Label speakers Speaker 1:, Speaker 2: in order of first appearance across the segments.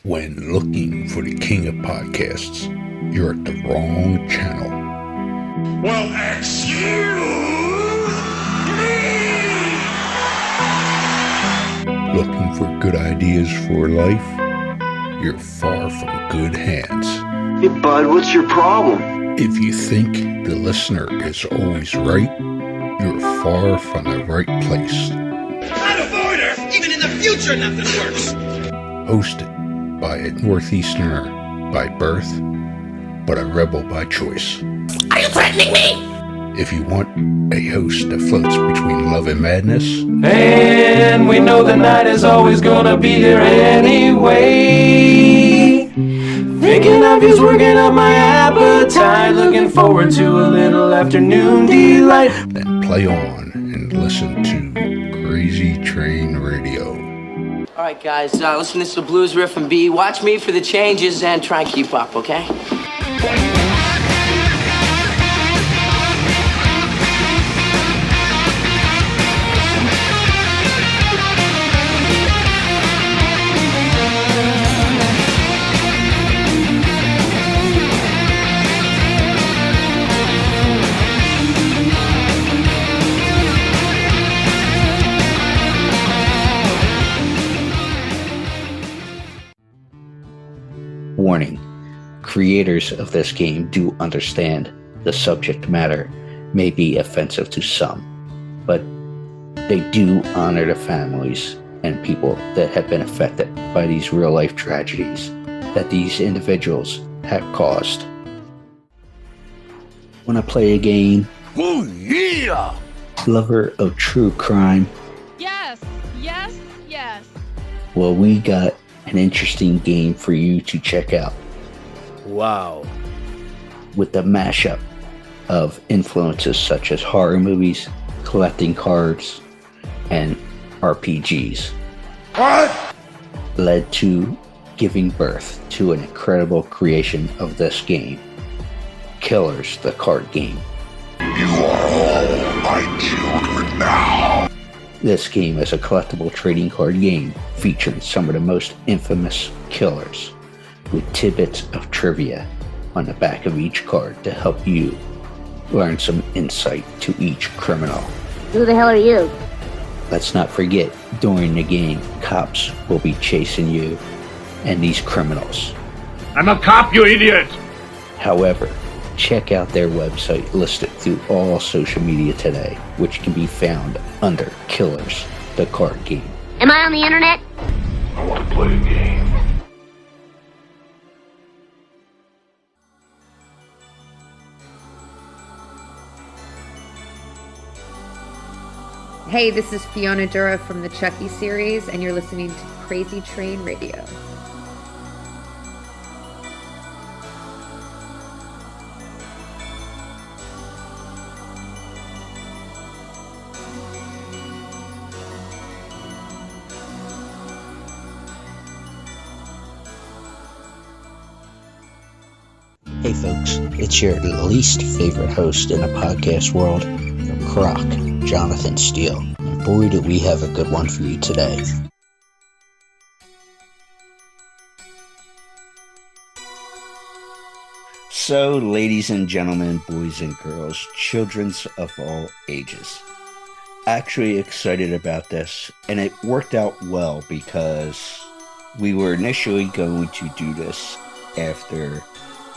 Speaker 1: When looking for the king of podcasts, you're at the wrong channel.
Speaker 2: Well, excuse me!
Speaker 1: Looking for good ideas for life? You're far from good hands.
Speaker 3: Hey, bud, what's your problem?
Speaker 1: If you think the listener is always right, you're far from the right place.
Speaker 2: Out of order! Even in the future, nothing works!
Speaker 1: Hosted by a Northeasterner by birth, but a rebel by choice.
Speaker 2: Are you threatening me?
Speaker 1: If you want a host that floats between love and madness,
Speaker 4: and we know the night is always gonna be here anyway. Thinking of you's working up my appetite, looking forward to a little afternoon delight.
Speaker 1: then play on and listen to Crazy Train Radio.
Speaker 5: All right, guys, listen to this blues riff and B. Watch me for the changes and try and keep up, okay?
Speaker 6: Warning, creators of this game do understand the subject matter may be offensive to some, but they do honor the families and people that have been affected by these real-life tragedies that these individuals have caused. Want to play a game?
Speaker 2: Oh, yeah!
Speaker 6: Lover of true crime?
Speaker 7: Yes, yes, yes.
Speaker 6: Well, we got an interesting game for you to check out.
Speaker 8: Wow.
Speaker 6: With the mashup of influences such as horror movies, collecting cards, and RPGs.
Speaker 2: What?
Speaker 6: Led to giving birth to an incredible creation of this game, Killers, the card game.
Speaker 2: You are all my children now.
Speaker 6: This game is a collectible trading card game featuring some of the most infamous killers, with tidbits of trivia on the back of each card to help you learn some insight to each criminal.
Speaker 9: Who the hell are you?
Speaker 6: Let's not forget, during the game, cops will be chasing you and these criminals.
Speaker 2: I'm a cop, you idiot!
Speaker 6: However, check out their website listed through all social media today, which can be found under Killers, the card game.
Speaker 9: Am I on the internet?
Speaker 2: I want to play a game.
Speaker 10: Hey, this is Fiona Dourif from the Chucky series, and you're listening to Crazy Train Radio.
Speaker 6: Hey folks, it's your least favorite host in the podcast world, Croc, Jonathan Steele. And boy, do we have a good one for you today. So, ladies and gentlemen, boys and girls, children of all ages, actually excited about this, and it worked out well because we were initially going to do this after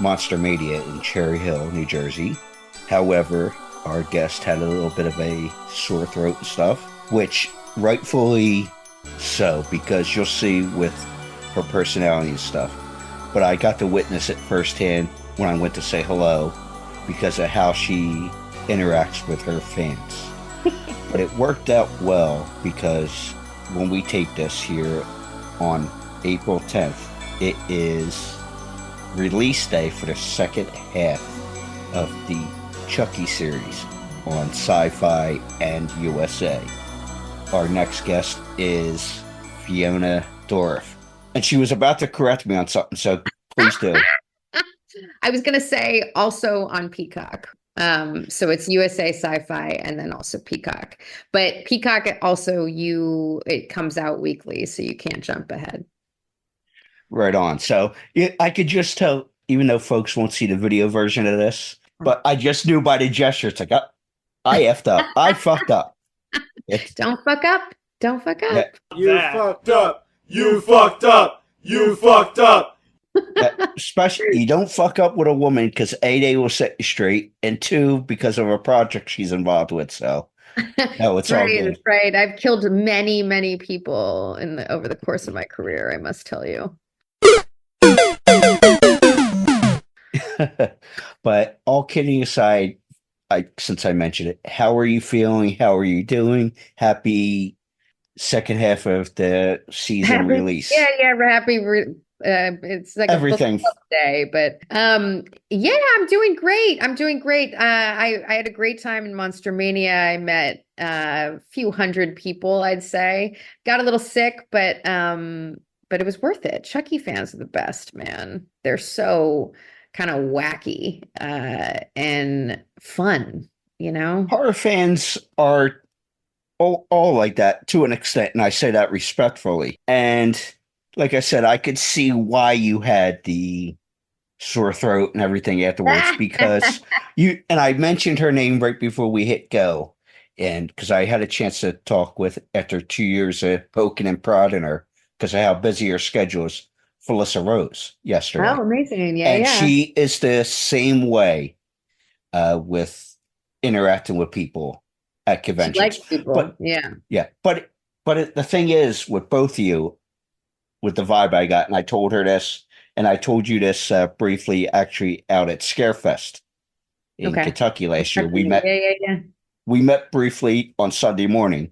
Speaker 6: Monster Mania in Cherry Hill, New Jersey. However, our guest had a little bit of a sore throat and stuff, which rightfully so, because you'll see with her personality and stuff. But I got to witness it firsthand when I went to say hello because of how she interacts with her fans. But it worked out well because when we tape this here on April 10th, it is release day for the second half of the Chucky series on Sci-Fi and USA. Our next guest is Fiona Dourif. And she was about to correct me on something, so please do.
Speaker 10: I was going to say also on Peacock. So it's USA Sci-Fi and then also Peacock. But Peacock also it comes out weekly, so you can't jump ahead.
Speaker 6: Right on. So yeah, I could just tell, even though folks won't see the video version of this, but I just knew by the gesture, it's like, oh, I effed up. I fucked up. It's
Speaker 10: Don't fuck up. Don't fuck
Speaker 6: yeah,
Speaker 10: up.
Speaker 4: You fucked up. You fucked up. You fucked up.
Speaker 6: especially you don't fuck up with a woman because A, they will set you straight, and two, because of a project she's involved with. So no, it's all
Speaker 10: Right,
Speaker 6: good.
Speaker 10: that's right. I've killed many, many people over the course of my career, I must tell you.
Speaker 6: But all kidding aside, since I mentioned it, how are you feeling? How are you doing? Happy second half of the season release.
Speaker 10: Yeah, we're happy. It's like
Speaker 6: Everything.
Speaker 10: a book club day, but yeah, I'm doing great. I'm doing great. I had a great time in Monster Mania. I met a few hundred people, I'd say. Got a little sick, but it was worth it. Chucky fans are the best, man. They're so kind of wacky and fun, you know?
Speaker 6: Horror fans are all like that to an extent, and I say that respectfully. And like I said, I could see why you had the sore throat and everything afterwards because and I mentioned her name right before we hit go, and because I had a chance to talk with after 2 years of poking and prodding her because of how busy her schedule is, Felissa Rose yesterday.
Speaker 10: Oh, amazing. Yeah,
Speaker 6: And
Speaker 10: yeah.
Speaker 6: she is the same way with interacting with people at conventions.
Speaker 10: She likes people.
Speaker 6: But yeah. But the thing is, with both of you, with the vibe I got, and I told her this, and I told you this briefly, actually, out at Scarefest in Kentucky last year. We met.
Speaker 10: Yeah.
Speaker 6: We met briefly on Sunday morning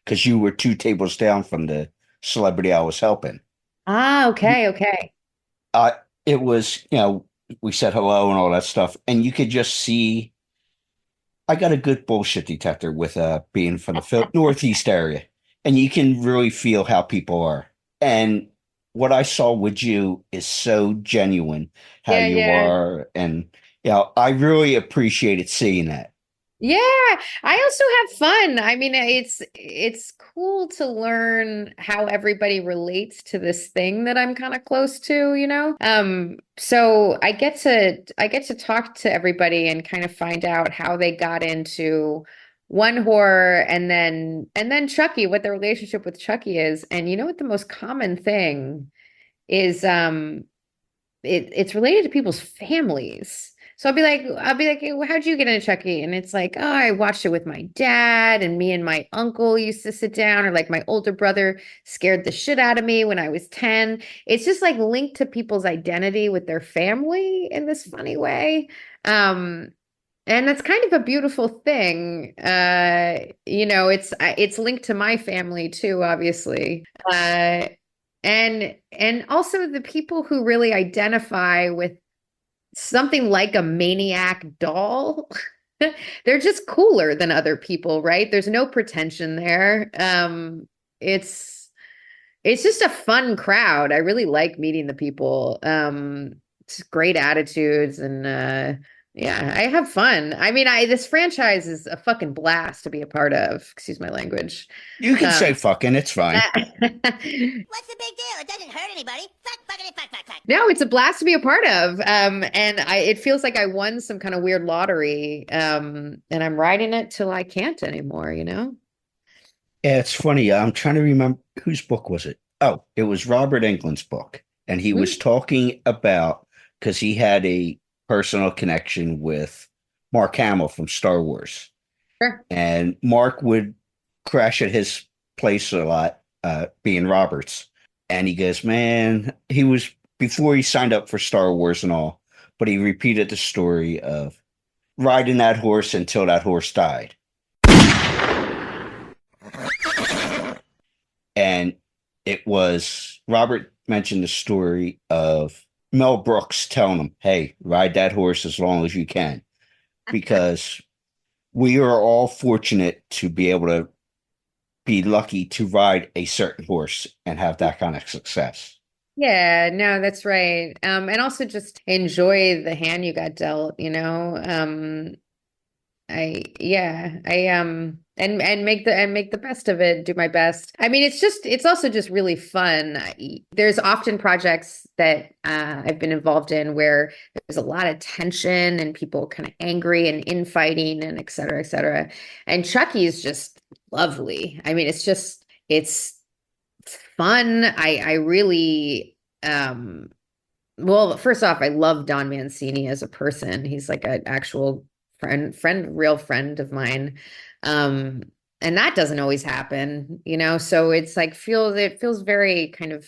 Speaker 6: because you were 2 tables down from the celebrity I was helping.
Speaker 10: Ah, okay.
Speaker 6: It was, we said hello and all that stuff, and you could just see. I got a good bullshit detector with being from the Northeast area, and you can really feel how people are. And what I saw with you is so genuine, how you are, and I really appreciated seeing that.
Speaker 10: Yeah, I also have fun. I mean, it's cool to learn how everybody relates to this thing that I'm kind of close to, you know? So I get to talk to everybody and kind of find out how they got into one horror and then Chucky, what their relationship with Chucky is. And you know what the most common thing is it's related to people's families. So I'll be like, hey, well, how'd you get into Chucky? And it's like, oh, I watched it with my dad, and me and my uncle used to sit down, or like my older brother scared the shit out of me when I was 10. It's just like linked to people's identity with their family in this funny way. And that's kind of a beautiful thing. It's linked to my family too, obviously. And also the people who really identify with something like a maniac doll, they're just cooler than other people, right? There's no pretension there. It's just a fun crowd. I really like meeting the people. It's great attitudes, and yeah, I have fun. I mean, this franchise is a fucking blast to be a part of. Excuse my language.
Speaker 6: You can say fucking, it's fine.
Speaker 9: What's the big deal? It doesn't hurt anybody. Fuck.
Speaker 10: No, it's a blast to be a part of. And it feels like I won some kind of weird lottery. And I'm riding it till I can't anymore, you know?
Speaker 6: Yeah, it's funny. I'm trying to remember whose book was it? Oh, it was Robert Englund's book. And he was talking about, because he had a personal connection with Mark Hamill from Star Wars.
Speaker 10: Sure.
Speaker 6: And Mark would crash at his place a lot, being Robert's. And he goes, man, he was before he signed up for Star Wars and all, but he repeated the story of riding that horse until that horse died. And it was, Robert mentioned the story of Mel Brooks telling him, hey, ride that horse as long as you can, because we are all fortunate to be able to be lucky to ride a certain horse and have that kind of success.
Speaker 10: Yeah, no, that's right. And also just enjoy the hand you got dealt, you know? And make the best of it, do my best. I mean, it's also just really fun. There's often projects that I've been involved in where there's a lot of tension and people kind of angry and infighting and et cetera, et cetera. And Chucky is just lovely. I mean, it's fun. I really well, first off, I love Don Mancini as a person. He's like an actual real friend of mine. And that doesn't always happen, you know? So it's like it feels very kind of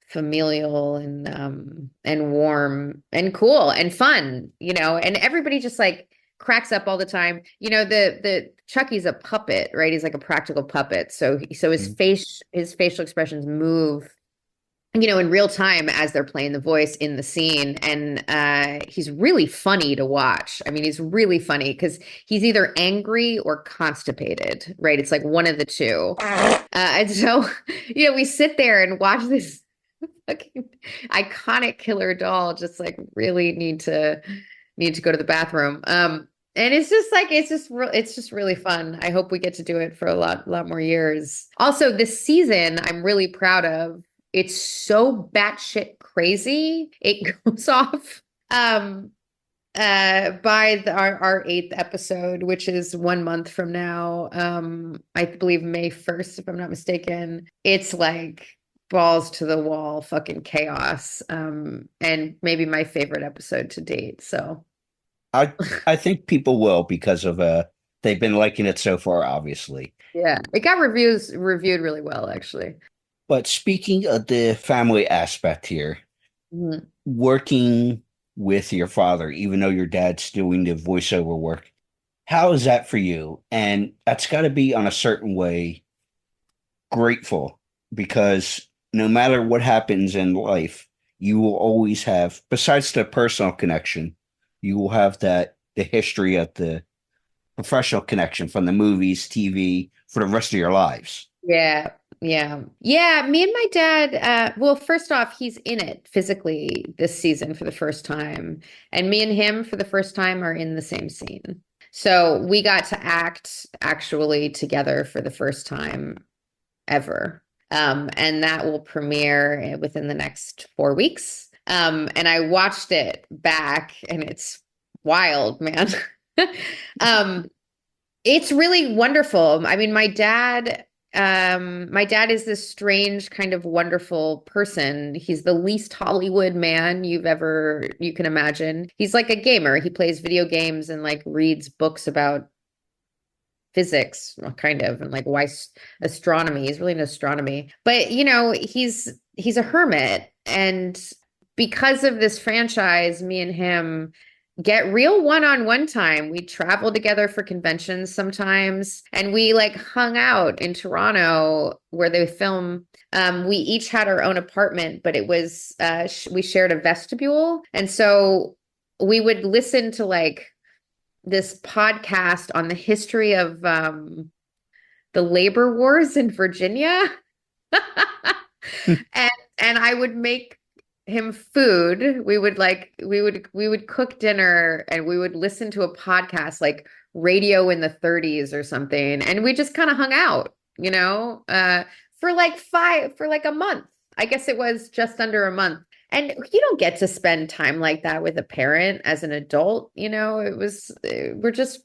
Speaker 10: familial and warm and cool and fun, you know, and everybody just like cracks up all the time. You know, the Chucky's a puppet, right? He's like a practical puppet. So his facial expressions move, you know, in real time as they're playing the voice in the scene. And he's really funny to watch. I mean, he's really funny because he's either angry or constipated, right? It's like one of the two. And so, you know, we sit there and watch this fucking iconic killer doll just like really need to go to the bathroom. And it's just like it's just really fun. I hope we get to do it for a lot more years. Also, this season I'm really proud of. It's so batshit crazy. It goes off by our 8th episode, which is 1 month from now. I believe May 1st, if I'm not mistaken. It's like balls to the wall fucking chaos. And maybe my favorite episode to date. So
Speaker 6: I think people will because of they've been liking it so far, obviously.
Speaker 10: Yeah, it got reviewed really well, actually.
Speaker 6: But speaking of the family aspect here, working with your father, even though your dad's doing the voiceover work, how is that for you? And that's got to be on a certain way grateful, because no matter what happens in life, you will always have, besides the personal connection, you will have the history of the professional connection from the movies, TV for the rest of your lives.
Speaker 10: Yeah. Me and my dad, well, first off, he's in it physically this season for the first time. And me and him for the first time are in the same scene. So we got to act actually together for the first time ever. And that will premiere within the next 4 weeks. And I watched it back and it's wild, man. It's really wonderful. I mean, my dad is this strange kind of wonderful person. He's the least Hollywood man you can imagine. He's like a gamer. He plays video games and like reads books about physics, kind of, and like why astronomy. He's really into astronomy. But you know, he's a hermit, and because of this franchise, me and him get real one-on-one time. We travel together for conventions sometimes, and we like hung out in Toronto where they film. We each had our own apartment, but it was we shared a vestibule, and so we would listen to like this podcast on the history of the labor wars in Virginia. and I would make him food. We would cook dinner and we would listen to a podcast like Radio in the 30s or something, and we just kind of hung out, you know, for like a month. I guess it was just under a month. And you don't get to spend time like that with a parent as an adult, you know.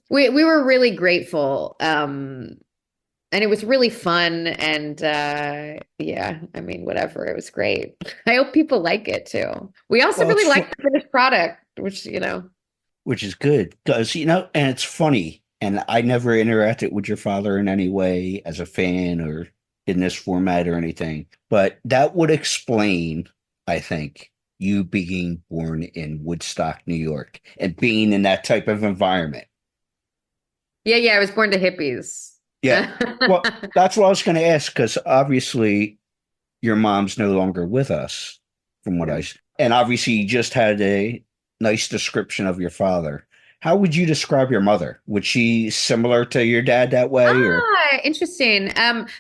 Speaker 10: We were really grateful. And it was really fun. And yeah, I mean, whatever. It was great. I hope people like it too. We also really like the finished product, which is
Speaker 6: good because, you know, and it's funny. And I never interacted with your father in any way as a fan or in this format or anything. But that would explain, I think, you being born in Woodstock, New York, and being in that type of environment.
Speaker 10: Yeah. I was born to hippies.
Speaker 6: Yeah. Well, that's what I was going to ask, because obviously your mom's no longer with us from what and obviously you just had a nice description of your father. How would you describe your mother? Was she similar to your dad that way?
Speaker 10: Interesting.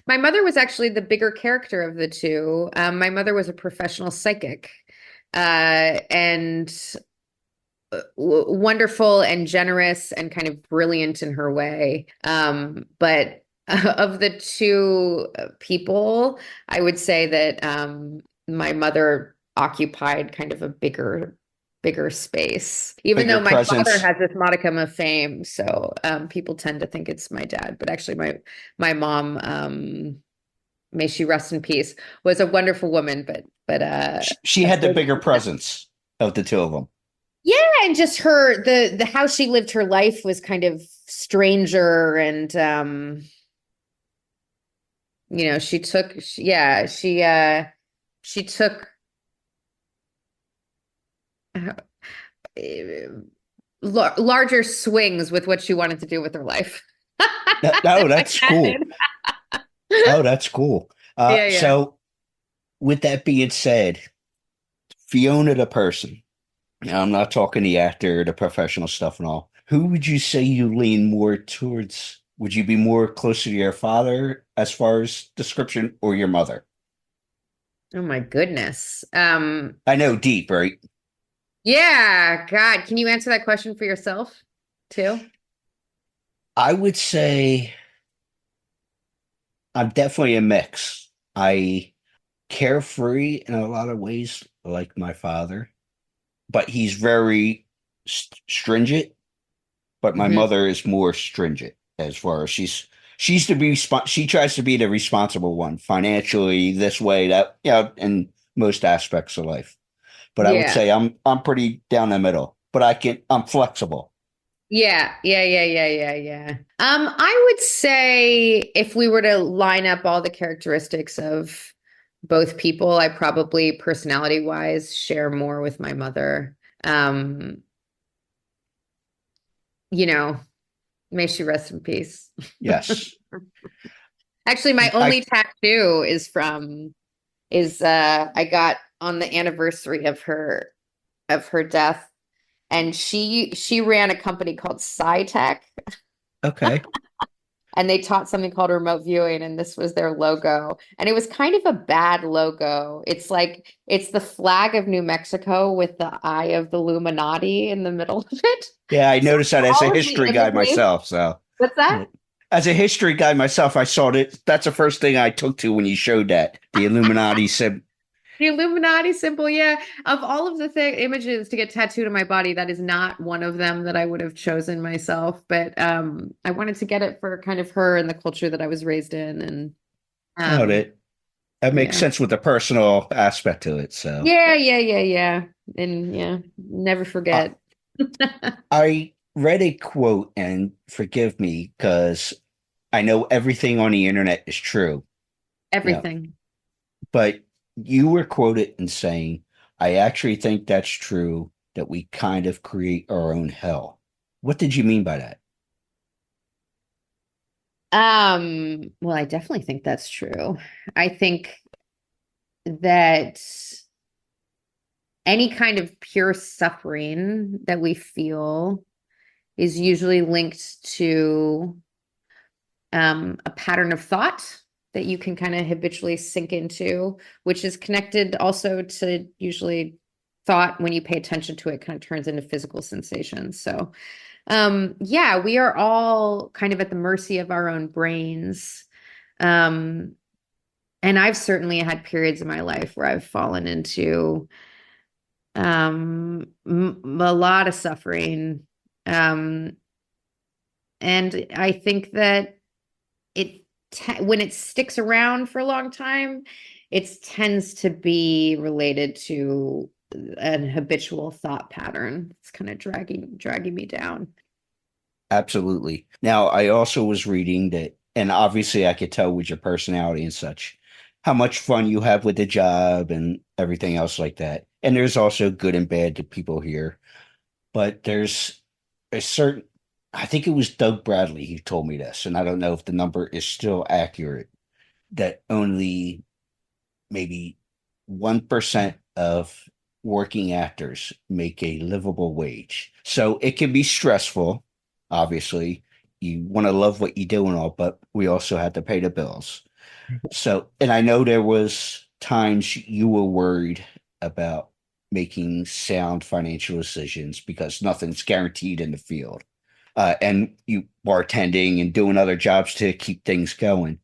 Speaker 10: My mother was actually the bigger character of the two. My mother was a professional psychic, and wonderful and generous and kind of brilliant in her way. But of the two people, I would say that my mother occupied kind of a bigger space, even though
Speaker 6: Bigger
Speaker 10: my father
Speaker 6: presence.
Speaker 10: has this modicum of fame. So people tend to think it's my dad, but actually my mom, may she rest in peace, was a wonderful woman, but
Speaker 6: She had the bigger presence of the two of them.
Speaker 10: yeah, and just her the how she lived her life was kind of stranger, and she took she took uh, larger swings with what she wanted to do with her life.
Speaker 6: No,
Speaker 10: Than my
Speaker 6: that's
Speaker 10: dad
Speaker 6: cool.
Speaker 10: did.
Speaker 6: Oh, that's cool.
Speaker 10: Yeah.
Speaker 6: So with that being said, Fiona the person, now, I'm not talking the actor, the professional stuff and all. Who would you say you lean more towards? Would you be more closer to your father as far as description or your mother?
Speaker 10: Oh my goodness.
Speaker 6: I know deep, right?
Speaker 10: Yeah, God, can you answer that question for yourself too?
Speaker 6: I would say I'm definitely a mix. I carefree in a lot of ways, like my father, but he's very stringent. But my
Speaker 10: Hmm.
Speaker 6: mother is more stringent as far as she's to be she tries to be the responsible one financially, this way, that, in most aspects of life. But I would
Speaker 10: Yeah.
Speaker 6: say I'm pretty down the middle, but I'm flexible.
Speaker 10: Yeah. I would say if we were to line up all the characteristics of both people, I probably personality wise share more with my mother. Um, you know, may she rest in peace.
Speaker 6: Yes.
Speaker 10: Actually, my
Speaker 6: I
Speaker 10: only tattoo is I got on the anniversary of her death, and she ran a company called SciTech.
Speaker 6: Okay.
Speaker 10: And they taught something called remote viewing, and this was their logo. And it was kind of a bad logo. It's like it's the flag of New Mexico with the eye of the Illuminati in the middle of it.
Speaker 6: Yeah, I
Speaker 10: So
Speaker 6: noticed that as a
Speaker 10: all of the
Speaker 6: history guy
Speaker 10: imagery.
Speaker 6: myself. So
Speaker 10: What's that?
Speaker 6: as a history guy myself, I saw that that's the first thing I took to when you showed that the Illuminati said,
Speaker 10: The Illuminati symbol, yeah. Of all of the images to get tattooed on my body, that is not one of them that I would have chosen myself. But I wanted to get it for kind of her and the culture that I was raised in, and
Speaker 6: "Oh,
Speaker 10: um,
Speaker 6: that makes
Speaker 10: yeah.
Speaker 6: sense with the personal aspect to it." So
Speaker 10: Yeah. And yeah, never
Speaker 6: uh,
Speaker 10: forget.
Speaker 6: I read a quote, and forgive me because I know everything on the internet is true. Yeah,
Speaker 10: Everything.
Speaker 6: but you were quoted in saying, "I actually think that's true. That we kind of create our own hell." What did you mean by that?
Speaker 10: Well, I definitely think that's true. I think that any kind of pure suffering that we feel is usually linked to a pattern of thought that you can kind of habitually sink into, which is connected also to usually thought when you pay attention to it kind of turns into physical sensations. So, yeah, we are all kind of at the mercy of our own brains. Um, and I've certainly had periods in my life where I've fallen into a lot of suffering. Um, and I think that when it sticks around for a long time, it tends to be related to an habitual thought pattern. It's kind of dragging me down.
Speaker 6: Absolutely. Now, I also was reading that, and obviously I could tell with your personality and such, how much fun you have with the job and everything else like that. And there's also good and bad to people here. But there's a certain, I think it was Doug Bradley who told me this, and I don't know if the number is still accurate, that only maybe 1% of working actors make a livable wage. So it can be stressful, obviously. You want to love what you do and all, but we also have to pay the bills. So, and I know there was times you were worried about making sound financial decisions because nothing's guaranteed in the field. and you bartending and doing other jobs to keep things going.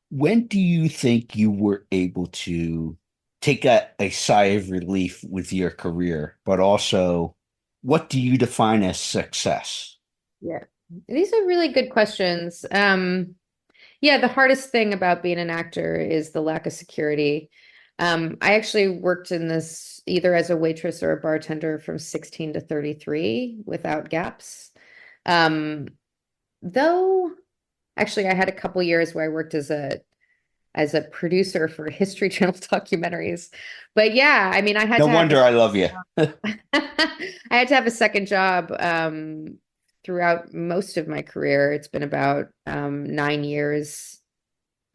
Speaker 6: When do you think you were able to take a sigh of relief with your career, but also what do you define as success?
Speaker 10: Yeah. These are really good questions. Yeah, the hardest thing about being an actor is the lack of security. I actually worked in this either as a waitress or a bartender from 16 to 33 without gaps. Though actually I had a couple years where I worked as a producer for History Channel documentaries. But yeah, I mean I had
Speaker 6: No
Speaker 10: to have
Speaker 6: wonder I love you.
Speaker 10: I had to have a second job throughout most of my career. It's been about 9 years,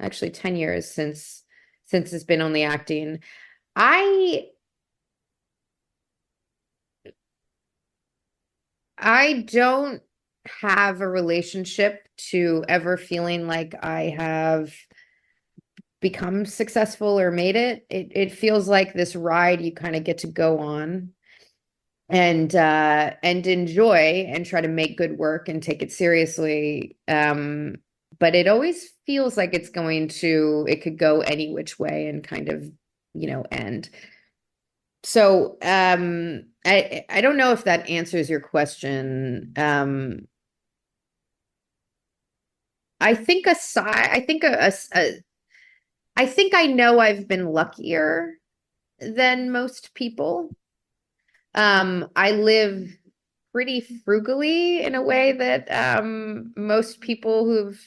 Speaker 10: actually 10 years since it's been only acting. I I don't have a relationship to ever feeling like I have become successful or made it. It feels like this ride you kind of get to go on and enjoy and try to make good work and take it seriously. But it always feels like it could go any which way and kind of, end. So I don't know if that answers your question. I think aside, I think I know I've been luckier than most people. I live pretty frugally in a way that most people who've,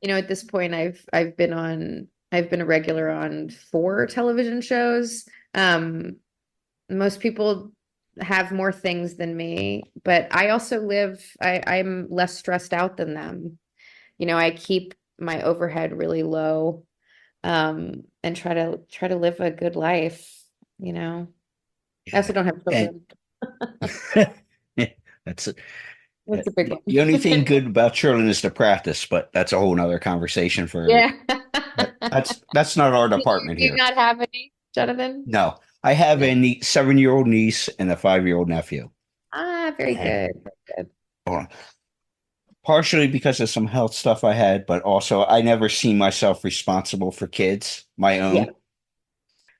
Speaker 10: at this point I've been a regular on 4 television shows. Most people have more things than me, but I also I'm less stressed out than them. I keep my overhead really low, and try to live a good life, I also don't have
Speaker 6: And
Speaker 10: children.
Speaker 6: that's
Speaker 10: That's a big one.
Speaker 6: the only thing good about children is the practice, but that's a whole nother conversation for
Speaker 10: Yeah.
Speaker 6: that's not our
Speaker 10: Do
Speaker 6: department
Speaker 10: you
Speaker 6: here.
Speaker 10: not have any, Jonathan?
Speaker 6: No, I have
Speaker 10: No.
Speaker 6: a 7-year-old niece and a 5-year-old nephew.
Speaker 10: Ah, very
Speaker 6: And
Speaker 10: good. Very good.
Speaker 6: hold on. Partially because of some health stuff I had, but also I never see myself responsible for kids, my
Speaker 10: Yeah.
Speaker 6: own.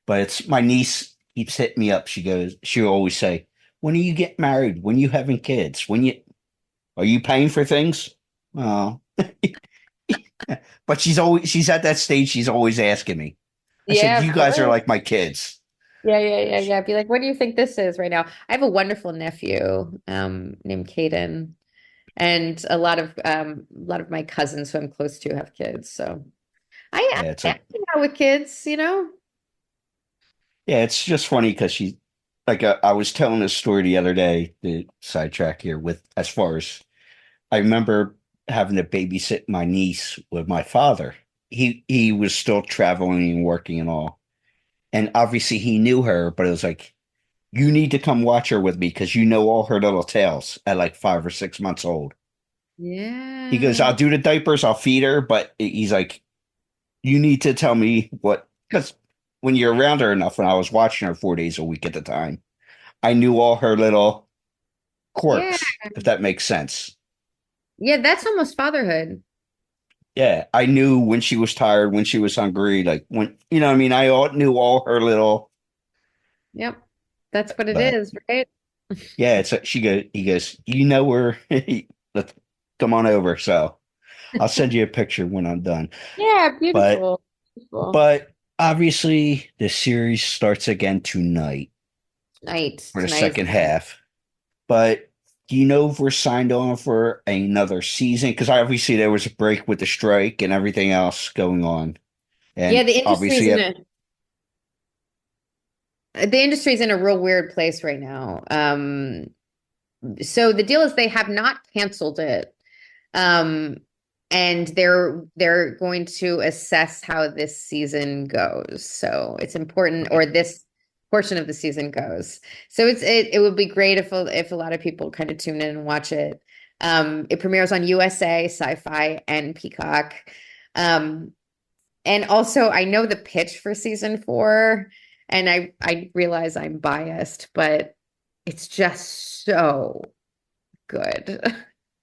Speaker 6: But it's my niece keeps hitting me up. She'll always say, "When are you get married? When you having kids? Are you paying for things?" Oh, but she's at that stage. She's always asking me. I said,
Speaker 10: Yeah,
Speaker 6: "You
Speaker 10: of
Speaker 6: guys are
Speaker 10: course.
Speaker 6: like my kids."
Speaker 10: Yeah. Be like, what do you think this is right now? I have a wonderful nephew, named Caden, and a lot of my cousins who I'm close to have kids. So I
Speaker 6: Yeah, it's
Speaker 10: I
Speaker 6: like,
Speaker 10: hang out with kids,
Speaker 6: yeah, it's just funny because she, like, I was telling this story the other day. The sidetrack here with as far as I remember having to babysit my niece with my father. He was still traveling and working and all. And obviously he knew her, but it was like, you need to come watch her with me because you know all her little tales at like 5 or 6 months old. He goes,
Speaker 10: Yeah.
Speaker 6: I'll do the diapers, I'll feed her, but he's like, you need to tell me what, because when you're around her enough, when I was watching her 4 days a week at the time, I knew all her little
Speaker 10: Yeah.
Speaker 6: quirks, if that makes sense.
Speaker 10: Yeah, that's almost fatherhood.
Speaker 6: Yeah, I knew when she was tired, when she was hungry, like when, what I mean? Knew all her little,
Speaker 10: Yep. That's what it
Speaker 6: but
Speaker 10: is, right?
Speaker 6: yeah, he goes, her, let's come on over. So I'll send you a picture when I'm done.
Speaker 10: Yeah,
Speaker 6: But,
Speaker 10: beautiful. Beautiful.
Speaker 6: but obviously the series starts again tonight
Speaker 10: Night.
Speaker 6: for the
Speaker 10: Tonight is
Speaker 6: second
Speaker 10: the night.
Speaker 6: half. But do you know if we're signed on for another season? Because obviously there was a break with the strike and everything else going on.
Speaker 10: Yeah,
Speaker 6: And
Speaker 10: the industry's
Speaker 6: obviously,
Speaker 10: in a real weird place right now. So the deal is they have not canceled it. Um, and they're going to assess how this season goes. So it's important, or this portion of the season goes. So it would be great if a lot of people kind of tune in and watch it. It premieres on USA, Sci-Fi, and Peacock. And also I know the pitch for season 4, and I realize I'm biased, but it's just so good.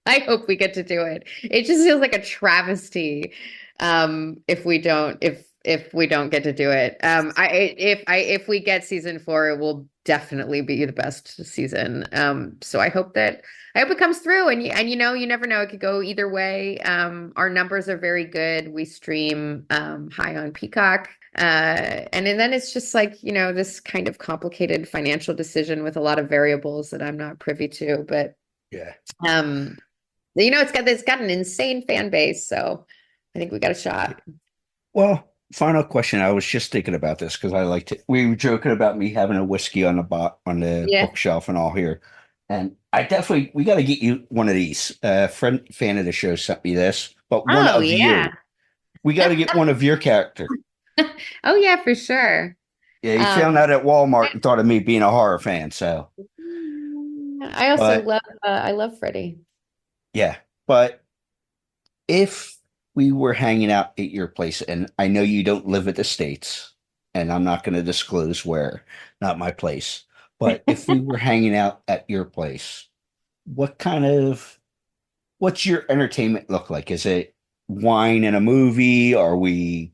Speaker 10: I hope we get to do it. It just feels like a travesty if we don't get to do it. If we get season 4, it will definitely be the best season. So I hope it comes through, and you never know, it could go either way. Our numbers are very good. We stream high on Peacock. And then it's just like, this kind of complicated financial decision with a lot of variables that I'm not privy to, but
Speaker 6: Yeah.
Speaker 10: it's got an insane fan base, so I think we got a shot.
Speaker 6: Well, final question. I was just thinking about this because we were joking about me having a whiskey on the
Speaker 10: Yeah.
Speaker 6: bookshelf and all here. And we got to get you one of these. Fan of the show sent me this, but one of you. We got to get one of your character.
Speaker 10: Oh yeah, for sure.
Speaker 6: Yeah, he found that at Walmart and thought of me being a horror fan. So
Speaker 10: I also love Freddie.
Speaker 6: Yeah, but if we were hanging out at your place, and I know you don't live at the States, and I'm not going to disclose where, not my place, but if we were hanging out at your place, what's your entertainment look like? Is it wine and a movie? Are we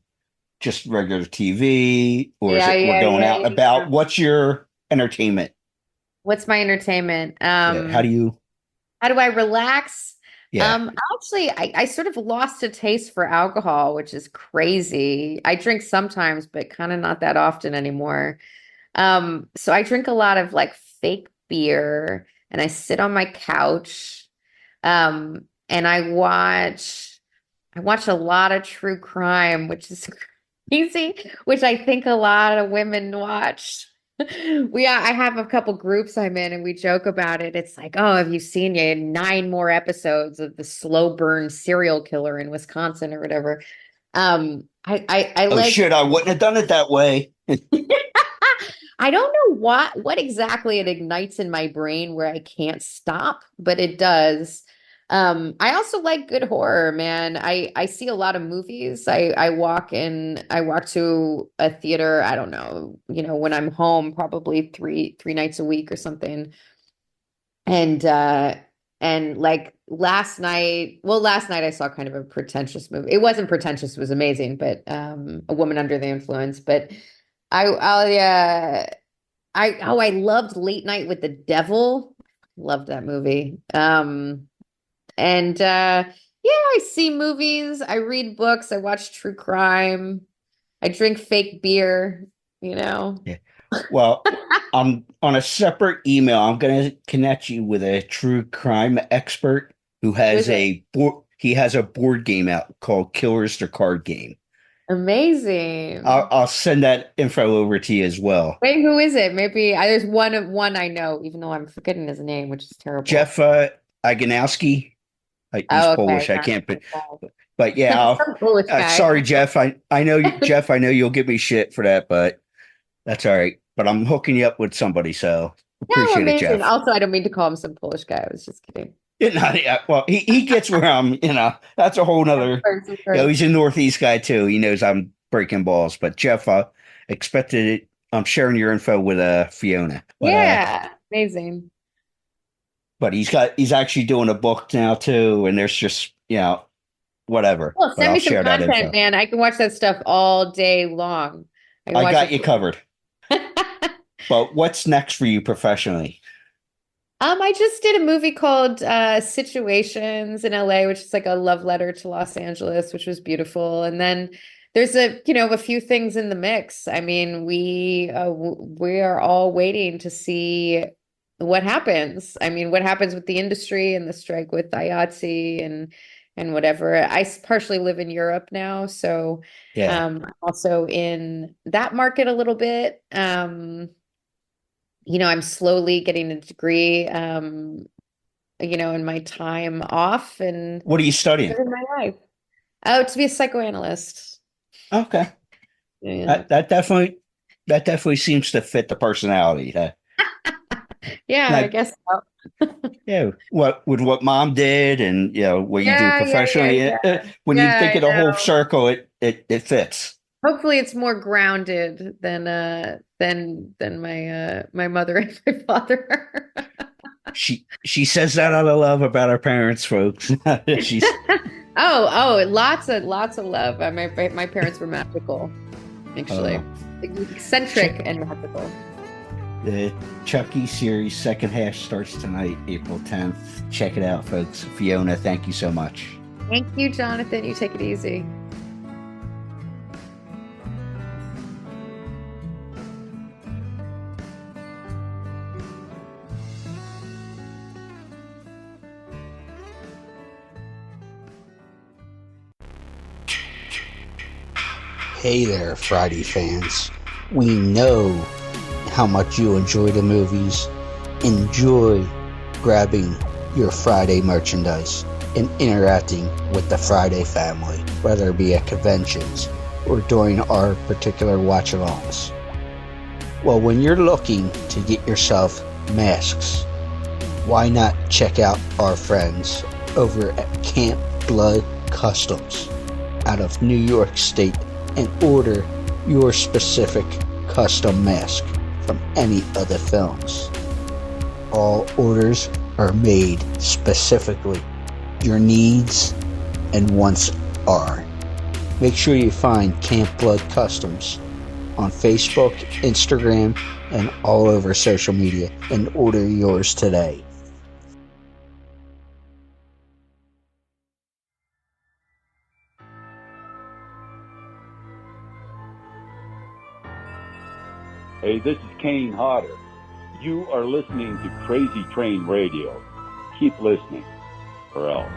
Speaker 6: just regular TV? Or is it we're going out and about? What's your entertainment?
Speaker 10: What's my entertainment?
Speaker 6: How do
Speaker 10: I relax?
Speaker 6: Yeah.
Speaker 10: Actually, I sort of lost a taste for alcohol, which is crazy. I drink sometimes, but kind of not that often anymore. So I drink a lot of like fake beer, and I sit on my couch, and I watch a lot of true crime, which is crazy, which I think a lot of women watch. I have a couple groups I'm in, and we joke about it. It's like, oh, have you seen 9 more episodes of the slow burn serial killer in Wisconsin or whatever?
Speaker 6: Shit, I wouldn't have done it that way.
Speaker 10: I don't know what exactly it ignites in my brain where I can't stop, but it does. I also like good horror, man. I see a lot of movies. I walk to a theater, I don't know, when I'm home, probably three nights a week or something. And like last night I saw kind of a pretentious movie. It wasn't pretentious, it was amazing, but A Woman Under the Influence. But I loved Late Night with the Devil. Loved that movie. I see movies, I read books, I watch true crime, I drink fake beer,
Speaker 6: Yeah. Well, I'm on a separate email. I'm going to connect you with a true crime expert who has he has a board game out called Killers the Card Game.
Speaker 10: Amazing.
Speaker 6: I'll send that info over to you as well.
Speaker 10: Wait, who is it? Maybe there's one I know, even though I'm forgetting his name, which is terrible.
Speaker 6: Jeff Iganowski. He's Polish. I can't, but yeah. Sorry, Jeff. I know Jeff. I know you'll give me shit for that, but that's all right. But I'm hooking you up with somebody, so appreciate it, Jeff.
Speaker 10: Also, I don't mean to call him some Polish guy. I was just kidding.
Speaker 6: Well, he gets where I'm. That's a whole nother. He's a Northeast guy too. He knows I'm breaking balls. But Jeff, expected it. I'm sharing your info with Fiona. But,
Speaker 10: amazing.
Speaker 6: But he's actually doing a book now too, and there's just whatever.
Speaker 10: Well, send me some content, man. I can watch that stuff all day long.
Speaker 6: I got you covered. But what's next for you professionally?
Speaker 10: I just did a movie called Situations in LA, which is like a love letter to Los Angeles, which was beautiful. And then there's a few things in the mix. I mean, we are all waiting to see what happens. I mean, what happens with the industry and the strike with IATSE and whatever. I partially live in Europe now, so I'm also in that market a little bit. I'm slowly getting a degree, in my time off. And
Speaker 6: what are you studying?
Speaker 10: In my life. Oh, to be a psychoanalyst.
Speaker 6: Okay.
Speaker 10: Yeah.
Speaker 6: That definitely seems to fit the personality.
Speaker 10: I guess so.
Speaker 6: Yeah, what mom did, and what you do professionally. When you think of the whole circle, it fits.
Speaker 10: Hopefully, it's more grounded than my mother and my father.
Speaker 6: She says that out of love about her parents, folks. She's
Speaker 10: Lots of love. My parents were magical, actually. Eccentric and magical.
Speaker 6: The Chucky series second half starts tonight, April 10th. Check it out, folks. Fiona, thank you so much.
Speaker 10: Thank you, Jonathan. You take it easy.
Speaker 11: Hey there, Friday fans. We know how much you enjoy the movies. Enjoy grabbing your Friday merchandise and interacting with the Friday family, whether it be at conventions or during our particular watch-alongs. Well, when you're looking to get yourself masks, why not check out our friends over at Camp Blood Customs out of New York State and order your specific custom mask from any of the films. All orders are made specifically. Your needs and wants are. Make sure you find Camp Blood Customs on Facebook, Instagram, and all over social media and order yours today.
Speaker 12: Hey, this is Kane Hodder. You are listening to Crazy Train Radio. Keep listening, or else.